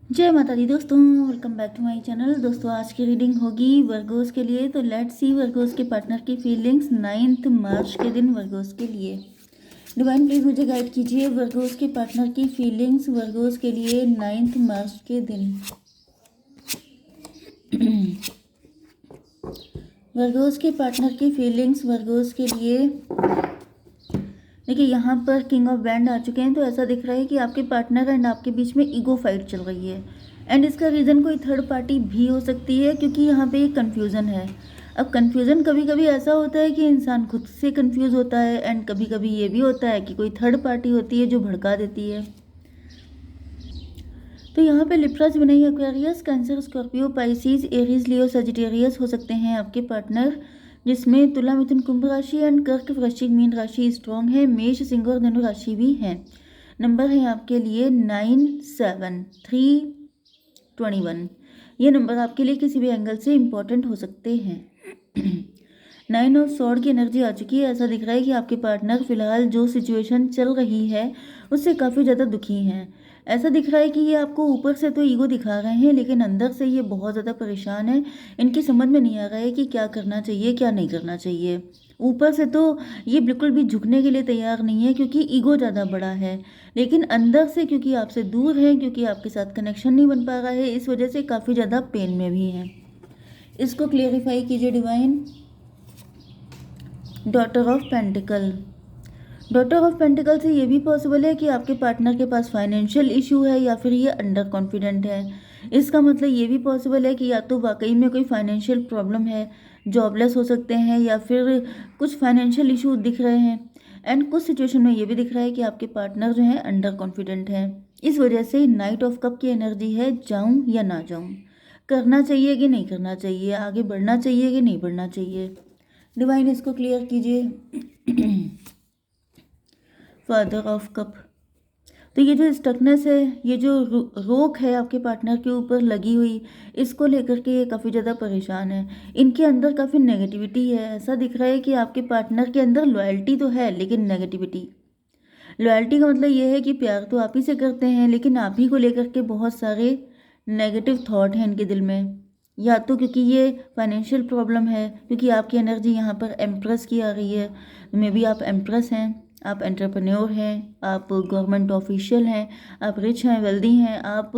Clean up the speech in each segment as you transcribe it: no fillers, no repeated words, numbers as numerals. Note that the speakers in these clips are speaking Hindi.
जय माता दी दोस्तों, welcome back to my channel. दोस्तों आज की रीडिंग होगी वर्गोस के लिए। तो लेट्स सी वर्गोस के पार्टनर की फीलिंग्स 9 मार्च के दिन वर्गोस के लिए। डिवाइन प्लीज मुझे गाइड कीजिए वर्गोस के पार्टनर की फीलिंग्स वर्गोस के लिए 9 मार्च के दिन। वर्गोस के पार्टनर की फीलिंग्स वर्गोस के लिए। देखिए यहाँ पर किंग ऑफ बैंड आ चुके हैं, तो ऐसा दिख रहा है कि आपके पार्टनर एंड आपके बीच में ईगो फाइट चल रही है। एंड इसका रीज़न कोई थर्ड पार्टी भी हो सकती है, क्योंकि यहाँ पे एक कन्फ्यूज़न है। अब कन्फ्यूज़न कभी कभी ऐसा होता है कि इंसान खुद से कन्फ्यूज़ होता है, एंड कभी कभी ये भी होता है कि कोई थर्ड पार्टी होती है जो भड़का देती है। तो यहाँ पे लिप्राज बनाई Aquarius, Cancer, Scorpio, Pisces, Aries, Leo, Sagittarius हो सकते हैं आपके पार्टनर, जिसमें तुला, मिथुन, कुंभ राशि एंड कर्क, वृश्चिक, मीन राशि स्ट्रॉन्ग है। मेष, सिंह और धनु राशि भी है। नंबर है आपके लिए 97 321। ये नंबर आपके लिए किसी भी एंगल से इम्पोर्टेंट हो सकते हैं। 9 ऑफ स्वॉर्ड की एनर्जी आ चुकी है। ऐसा दिख रहा है कि आपके पार्टनर फिलहाल जो सिचुएशन चल रही है उससे काफ़ी ज़्यादा दुखी हैं। ऐसा दिख रहा है कि ये आपको ऊपर से तो ईगो दिखा रहे हैं, लेकिन अंदर से ये बहुत ज़्यादा परेशान है। इनकी समझ में नहीं आ रहा है कि क्या करना चाहिए क्या नहीं करना चाहिए। ऊपर से तो ये बिल्कुल भी झुकने के लिए तैयार नहीं है, क्योंकि ईगो ज़्यादा बड़ा है, लेकिन अंदर से क्योंकि आपसे दूर है, क्योंकि आपके साथ कनेक्शन नहीं बन पा रहा है, इस वजह से काफ़ी ज़्यादा पेन में भी है। इसको क्लियरिफाई कीजिए divine. Daughter of pentacle. Daughter of pentacle से ये भी पॉसिबल है कि आपके पार्टनर के पास फाइनेंशियल इशू है, या फिर ये अंडर कॉन्फिडेंट है। इसका मतलब ये भी पॉसिबल है कि या तो वाकई में कोई फाइनेंशियल प्रॉब्लम है, जॉबलेस हो सकते हैं, या फिर कुछ फाइनेंशियल इशू दिख रहे हैं। एंड कुछ सिचुएशन में ये भी दिख रहा है कि आपके पार्टनर जो है अंडर कॉन्फिडेंट है। इस वजह से नाइट ऑफ कप की एनर्जी है, जाऊं या ना जाऊं, करना चाहिए कि नहीं करना चाहिए, आगे बढ़ना चाहिए कि नहीं बढ़ना चाहिए। डिवाइन इसको क्लियर कीजिए। Father of cup. तो ये जो स्टकनेस है, ये जो रोक है आपके पार्टनर के ऊपर लगी हुई, इसको लेकर के ये काफ़ी ज़्यादा परेशान है। इनके अंदर काफ़ी नेगेटिविटी है। ऐसा दिख रहा है कि आपके पार्टनर के अंदर लॉयल्टी तो है, लेकिन नेगेटिविटी। लॉयल्टी का मतलब ये है कि प्यार तो आप ही से करते हैं, लेकिन आप ही को लेकर के बहुत सारे नेगेटिव थॉट हैं इनके दिल में। या तो क्योंकि ये फाइनेंशियल प्रॉब्लम है, क्योंकि आपकी एनर्जी यहाँ पर एम्प्रेस की आ रही है। मे बी आप एम्प्रेस हैं, आप एंटरप्रेन्योर हैं, आप गवर्नमेंट ऑफिशियल हैं, आप रिच हैं, वेल्दी हैं, आप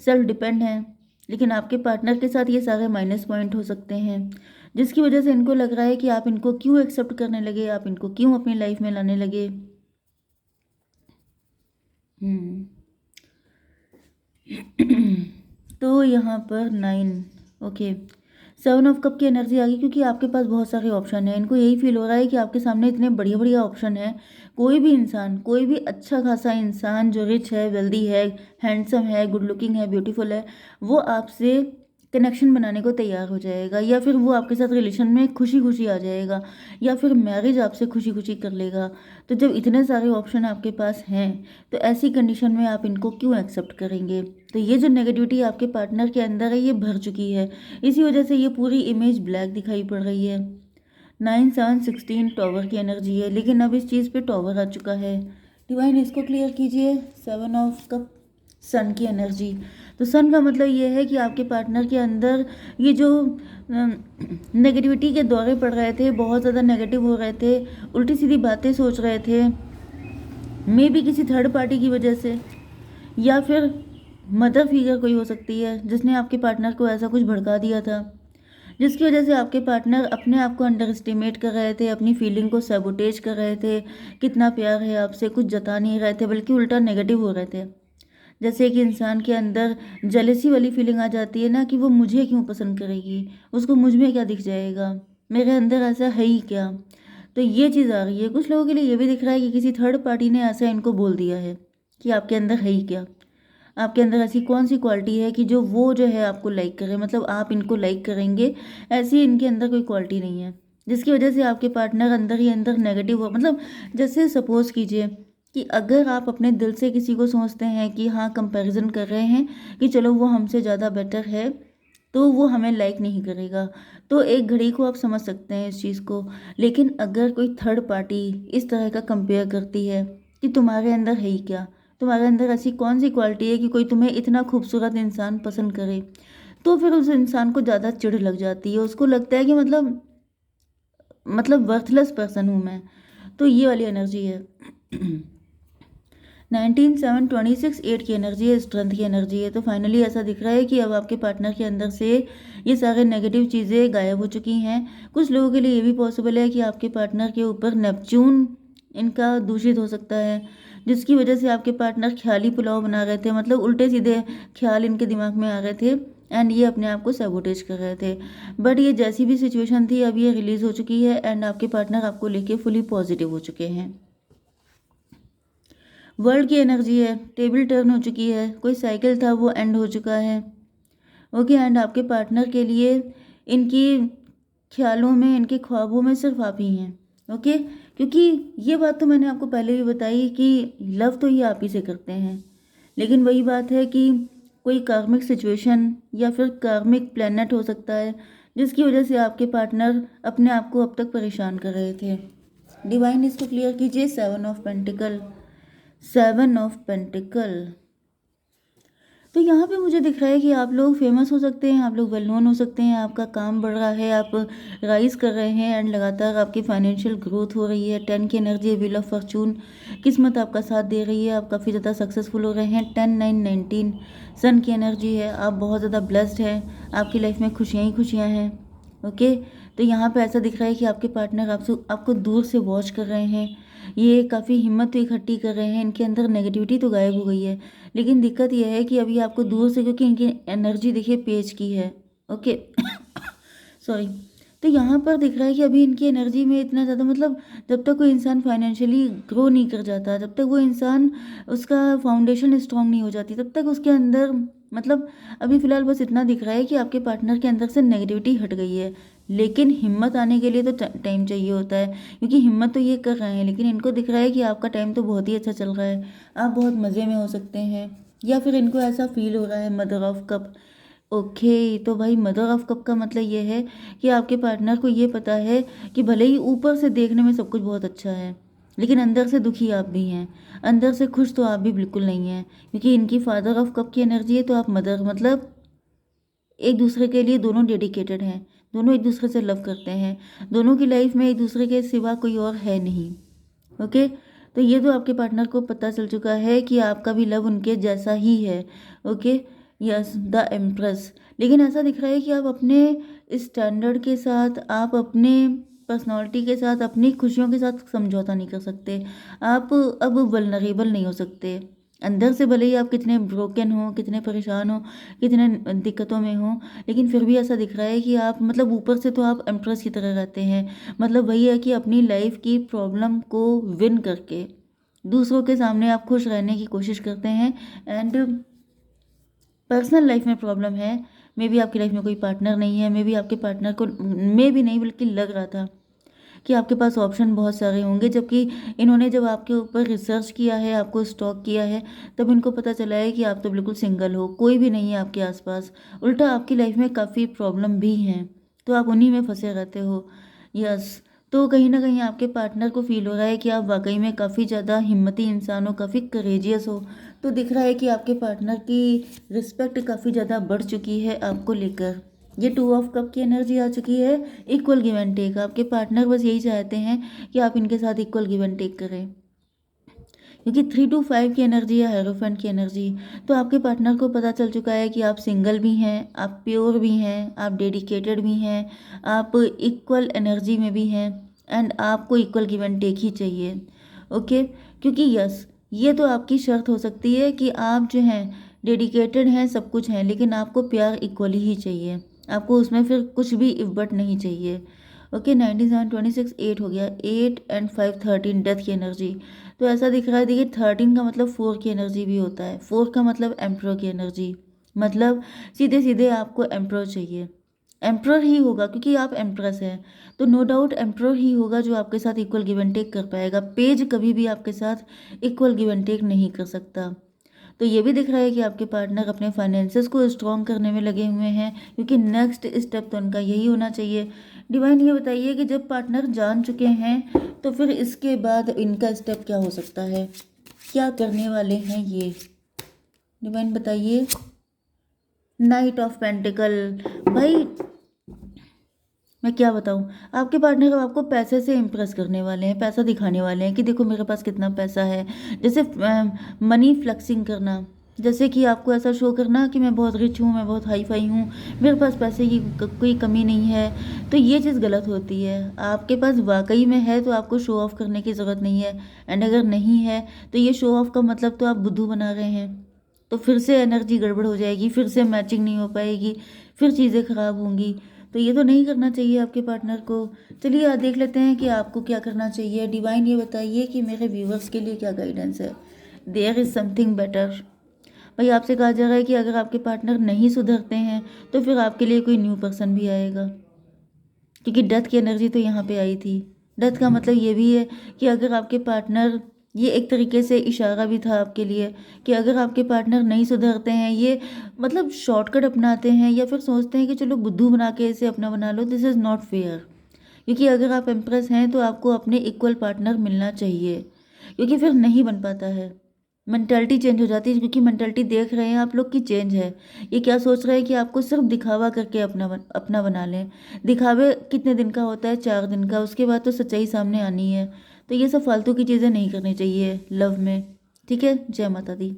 सेल्फ डिपेंड हैं, लेकिन आपके पार्टनर के साथ ये सारे माइनस पॉइंट हो सकते हैं, जिसकी वजह से इनको लग रहा है कि आप इनको क्यों एक्सेप्ट करने लगे, आप इनको क्यों अपनी लाइफ में लाने लगे। तो यहाँ पर 9, ओके, 7 ऑफ कप की एनर्जी आ गई, क्योंकि आपके पास बहुत सारे ऑप्शन हैं। इनको यही फील हो रहा है कि आपके सामने इतने बढ़िया बढ़िया ऑप्शन हैं। कोई भी इंसान, कोई भी अच्छा खासा इंसान जो रिच है, वेल्दी है, हैंडसम है, गुड लुकिंग है, ब्यूटीफुल है, वो आपसे कनेक्शन बनाने को तैयार हो जाएगा, या फिर वो आपके साथ रिलेशन में खुशी खुशी आ जाएगा, या फिर मैरिज आपसे खुशी खुशी कर लेगा। तो जब इतने सारे ऑप्शन आपके पास हैं, तो ऐसी कंडीशन में आप इनको क्यों एक्सेप्ट करेंगे। तो ये जो नेगेटिविटी आपके पार्टनर के अंदर है, ये भर चुकी है। इसी वजह से ये पूरी इमेज ब्लैक दिखाई पड़ रही है। 9 7 16 टॉवर की एनर्जी है, लेकिन अब इस चीज़ पे टॉवर आ चुका है। डिवाइन इसको क्लियर कीजिए। 7 ऑफ कप, सन की एनर्जी। तो सन का मतलब ये है कि आपके पार्टनर के अंदर ये जो नेगेटिविटी के दौरे पड़ रहे थे, बहुत ज़्यादा नेगेटिव हो रहे थे, उल्टी सीधी बातें सोच रहे थे, मे भी किसी थर्ड पार्टी की वजह से, या फिर मदर फिगर कोई हो सकती है जिसने आपके पार्टनर को ऐसा कुछ भड़का दिया था, जिसकी वजह से आपके पार्टनर अपने आप को अंडर एस्टिमेट कर रहे थे, अपनी फीलिंग को सैबोटेज कर रहे थे, कितना प्यार है आपसे कुछ जता नहीं रहे थे, बल्कि उल्टा नेगेटिव हो रहे थे। जैसे कि इंसान के अंदर जेलेसी वाली फीलिंग आ जाती है ना, कि वो मुझे क्यों पसंद करेगी, उसको मुझ में क्या दिख जाएगा, मेरे अंदर ऐसा है ही क्या। तो ये चीज़ आ रही है। कुछ लोगों के लिए ये भी दिख रहा है कि किसी थर्ड पार्टी ने ऐसा इनको बोल दिया है कि आपके अंदर है ही क्या, आपके अंदर ऐसी कौन सी क्वालिटी है कि जो वो जो है आपको लाइक करे, मतलब आप इनको लाइक करेंगे, ऐसी इनके अंदर कोई क्वालिटी नहीं है, जिसकी वजह से आपके पार्टनर अंदर ही अंदर नेगेटिव हो। मतलब जैसे सपोज कीजिए कि अगर आप अपने दिल से किसी को सोचते हैं कि हाँ, कंपैरिजन कर रहे हैं कि चलो वो हमसे ज़्यादा बेटर है, तो वो हमें लाइक नहीं करेगा, तो एक घड़ी को आप समझ सकते हैं इस चीज़ को। लेकिन अगर कोई थर्ड पार्टी इस तरह का कंपेयर करती है कि तुम्हारे अंदर है ही क्या, तुम्हारे अंदर ऐसी कौन सी क्वालिटी है कि कोई तुम्हें इतना खूबसूरत इंसान पसंद करे, तो फिर उस इंसान को ज़्यादा चिढ़ लग जाती है, उसको लगता है कि मतलब वर्थलेस पर्सन हूँ मैं। तो ये वाली एनर्जी है। 19 7 26 8 की एनर्जी है, स्ट्रेंथ की एनर्जी है। तो फाइनली ऐसा दिख रहा है कि अब आपके पार्टनर के अंदर से ये सारे नेगेटिव चीज़ें गायब हो चुकी हैं। कुछ लोगों के लिए ये भी पॉसिबल है कि आपके पार्टनर के ऊपर नेपच्यून इनका दूषित हो सकता है, जिसकी वजह से आपके पार्टनर ख्याली पुलाव बना रहे थे, मतलब उल्टे सीधे ख्याल इनके दिमाग में आ रहे थे एंड ये अपने आप को सैबोटेज कर रहे थे। बट ये जैसी भी सिचुएशन थी अब ये रिलीज़ हो चुकी है एंड आपके पार्टनर आपको लेके फुली पॉजिटिव हो चुके हैं। वर्ल्ड की एनर्जी है, टेबल टर्न हो चुकी है, कोई साइकिल था वो एंड हो चुका है। ओके, एंड आपके पार्टनर के लिए इनकी ख्यालों में, इनके ख्वाबों में सिर्फ आप ही हैं। ओके, क्योंकि ये बात तो मैंने आपको पहले भी बताई कि लव तो ये आप ही से करते हैं, लेकिन वही बात है कि कोई कार्मिक सिचुएशन या फिर कार्मिक प्लैनेट हो सकता है जिसकी वजह से आपके पार्टनर अपने आप को अब तक परेशान कर रहे थे। डिवाइन इसको क्लियर कीजिए। 7 ऑफ पेंटिकल, 7 ऑफ पेंटिकल। तो यहाँ पे मुझे दिख रहा है कि आप लोग फेमस हो सकते हैं, आप लोग वेल नोन हो सकते हैं, आपका काम बढ़ रहा है, आप राइज कर रहे हैं एंड लगातार आपकी फाइनेंशियल ग्रोथ हो रही है। 10 की एनर्जी है, व्हील ऑफ फॉर्चून, किस्मत आपका साथ दे रही है, आप काफ़ी ज़्यादा सक्सेसफुल हो रहे हैं। 10 9 19 सन की एनर्जी है, आप बहुत ज़्यादा ब्लेस्ड हैं, आपकी लाइफ में खुशियाँ ही खुशियाँ हैं। ओके, तो यहाँ पे ऐसा दिख रहा है कि आपके पार्टनर आपको दूर से वॉच कर रहे हैं, ये काफ़ी हिम्मत इकट्ठी कर रहे हैं, इनके अंदर नेगेटिविटी तो गायब हो गई है, लेकिन दिक्कत यह है कि अभी आपको दूर से, क्योंकि इनकी एनर्जी देखिए पेज की है। Okay sorry. तो यहाँ पर दिख रहा है कि अभी इनकी एनर्जी में इतना ज़्यादा, मतलब जब तक कोई इंसान फाइनेंशियली ग्रो नहीं कर जाता, जब तक वो इंसान, उसका फाउंडेशन स्ट्रांग नहीं हो जाती, तब तक उसके अंदर, मतलब अभी फ़िलहाल बस इतना दिख रहा है कि आपके पार्टनर के अंदर से नेगेटिविटी हट गई है, लेकिन हिम्मत आने के लिए तो टाइम चाहिए होता है, क्योंकि हिम्मत तो ये कर रहे हैं, लेकिन इनको दिख रहा है कि आपका टाइम तो बहुत ही अच्छा चल रहा है, आप बहुत मज़े में हो सकते हैं, या फिर इनको ऐसा फील हो रहा है। Mother of cup. ओके, तो भाई मदर ऑफ कप का मतलब ये है कि आपके पार्टनर को ये पता है कि भले ही ऊपर से देखने में सब कुछ बहुत अच्छा है, लेकिन अंदर से दुखी आप भी हैं, अंदर से खुश तो आप भी बिल्कुल नहीं हैं, क्योंकि इनकी फादर ऑफ कप की एनर्जी है, तो आप मदर, मतलब एक दूसरे के लिए दोनों डेडिकेटेड हैं, दोनों एक दूसरे से लव करते हैं, दोनों की लाइफ में एक दूसरे के सिवा कोई और है नहीं। ओके, तो ये तो आपके पार्टनर को पता चल चुका है कि आपका भी लव उनके जैसा ही है। Okay, yes, the empress. लेकिन ऐसा दिख रहा है कि आप अपने स्टैंडर्ड के साथ, आप अपने पर्सनालिटी के साथ, अपनी खुशियों के साथ समझौता नहीं कर सकते, आप अब वल्नरेबल नहीं हो सकते। अंदर से भले ही आप कितने ब्रोकन हो, कितने परेशान हो, कितने दिक्कतों में हो, लेकिन फिर भी ऐसा दिख रहा है कि आप, मतलब ऊपर से तो आप एम्प्रेस की तरह रहते हैं, मतलब वही है कि अपनी लाइफ की प्रॉब्लम को विन करके दूसरों के सामने आप खुश रहने की कोशिश करते हैं। एंड पर्सनल लाइफ में प्रॉब्लम है, मे बी आपकी लाइफ में कोई पार्टनर नहीं है, मे बी आपके पार्टनर को, मे बी नहीं बल्कि लग रहा था कि आपके पास ऑप्शन बहुत सारे होंगे, जबकि इन्होंने जब आपके ऊपर रिसर्च किया है, आपको स्टॉक किया है, तब इनको पता चला है कि आप तो बिल्कुल सिंगल हो, कोई भी नहीं है आपके आसपास, उल्टा आपकी लाइफ में काफ़ी प्रॉब्लम भी हैं, तो आप उन्हीं में फंसे रहते हो। यस, तो कहीं ना कहीं आपके पार्टनर को फील हो रहा है कि आप वाकई में काफ़ी ज़्यादा हिम्मती इंसान हो, काफ़ी करेजियस हो, तो दिख रहा है कि आपके पार्टनर की रिस्पेक्ट काफ़ी ज़्यादा बढ़ चुकी है आपको लेकर। ये 2 ऑफ कप की एनर्जी आ चुकी है, इक्वल गिव एंड टेक। आपके पार्टनर बस यही चाहते हैं कि आप इनके साथ इक्वल गिव एंड टेक करें, क्योंकि 3 to 5 की एनर्जी है, हेरोफेंट की एनर्जी। तो आपके पार्टनर को पता चल चुका है कि आप सिंगल भी हैं, आप प्योर भी हैं, आप डेडिकेटेड भी हैं, आप इक्वल एनर्जी में भी हैं, एंड आपको इक्वल गिव एंड टेक ही चाहिए। ओके, क्योंकि यस, ये तो आपकी शर्त हो सकती है कि आप जो हैं डेडिकेटेड हैं, सब कुछ हैं, लेकिन आपको प्यार इक्वली ही चाहिए, आपको उसमें फिर कुछ भी इफ बट नहीं चाहिए। ओके, 97 26 8 हो गया, 8 एंड 5 13, डेथ की एनर्जी। तो ऐसा दिख रहा है, देखिए 13 का मतलब 4 की एनर्जी भी होता है, 4 का मतलब एम्प्रर की एनर्जी, मतलब सीधे सीधे आपको एम्प्रर चाहिए, एम्प्रर ही होगा क्योंकि आप एम्प्रेस हैं, तो नो डाउट एम्प्रर ही होगा जो आपके साथ इक्वल गिव एंड टेक कर पाएगा। पेज कभी भी आपके साथ इक्वल गिव एंड टेक नहीं कर सकता। तो ये भी दिख रहा है कि आपके पार्टनर अपने फाइनेंसेस को स्ट्रॉन्ग करने में लगे हुए हैं, क्योंकि नेक्स्ट स्टेप तो उनका यही होना चाहिए। डिवाइन ये बताइए कि जब पार्टनर जान चुके हैं तो फिर इसके बाद इनका स्टेप क्या हो सकता है। क्या करने वाले हैं ये, डिवाइन बताइए। Night of pentacle. भाई मैं क्या बताऊँ, आपके पार्टनर आपको पैसे से इम्प्रेस करने वाले हैं, पैसा दिखाने वाले हैं कि देखो मेरे पास कितना पैसा है। जैसे मनी फ्लेक्सिंग करना, जैसे कि आपको ऐसा शो करना कि मैं बहुत रिच हूँ, मैं बहुत हाई फाई हूँ, मेरे पास पैसे की कोई कमी नहीं है। तो ये चीज़ गलत होती है। आपके पास वाकई में है तो आपको शो ऑफ करने की ज़रूरत नहीं है। एंड अगर नहीं है तो ये शो ऑफ का मतलब तो आप बुद्धू बना रहे हैं। तो फिर से एनर्जी गड़बड़ हो जाएगी, फिर से मैचिंग नहीं हो पाएगी, फिर चीज़ें ख़राब होंगी। तो ये तो नहीं करना चाहिए आपके पार्टनर को। चलिए आज देख लेते हैं कि आपको क्या करना चाहिए। डिवाइन ये बताइए कि मेरे व्यूवर्स के लिए क्या गाइडेंस है। There is something better. भाई आपसे कहा जा रहा है कि अगर आपके पार्टनर नहीं सुधरते हैं तो फिर आपके लिए कोई न्यू पर्सन भी आएगा, क्योंकि डेथ की एनर्जी तो यहाँ पे आई थी। डेथ का मतलब ये भी है कि अगर आपके पार्टनर, ये एक तरीके से इशारा भी था आपके लिए कि अगर आपके पार्टनर नहीं सुधरते हैं, ये मतलब शॉर्टकट अपनाते हैं या फिर सोचते हैं कि चलो बुद्धू बना के इसे अपना बना लो, दिस इज़ नॉट फेयर। क्योंकि अगर आप इम्प्रेस हैं तो आपको अपने इक्वल पार्टनर मिलना चाहिए, क्योंकि फिर नहीं बन पाता है। मेंटालिटी चेंज हो जाती है, क्योंकि मेंटालिटी देख रहे हैं आप लोग की चेंज है। ये क्या सोच रहे हैं कि आपको सिर्फ दिखावा करके अपना बना लें। दिखावे कितने दिन का होता है, 4 दिन का, उसके बाद तो सच्चाई सामने आनी है। तो ये सब फालतू की चीज़ें नहीं करनी चाहिए लव में। ठीक है, जय माता दी।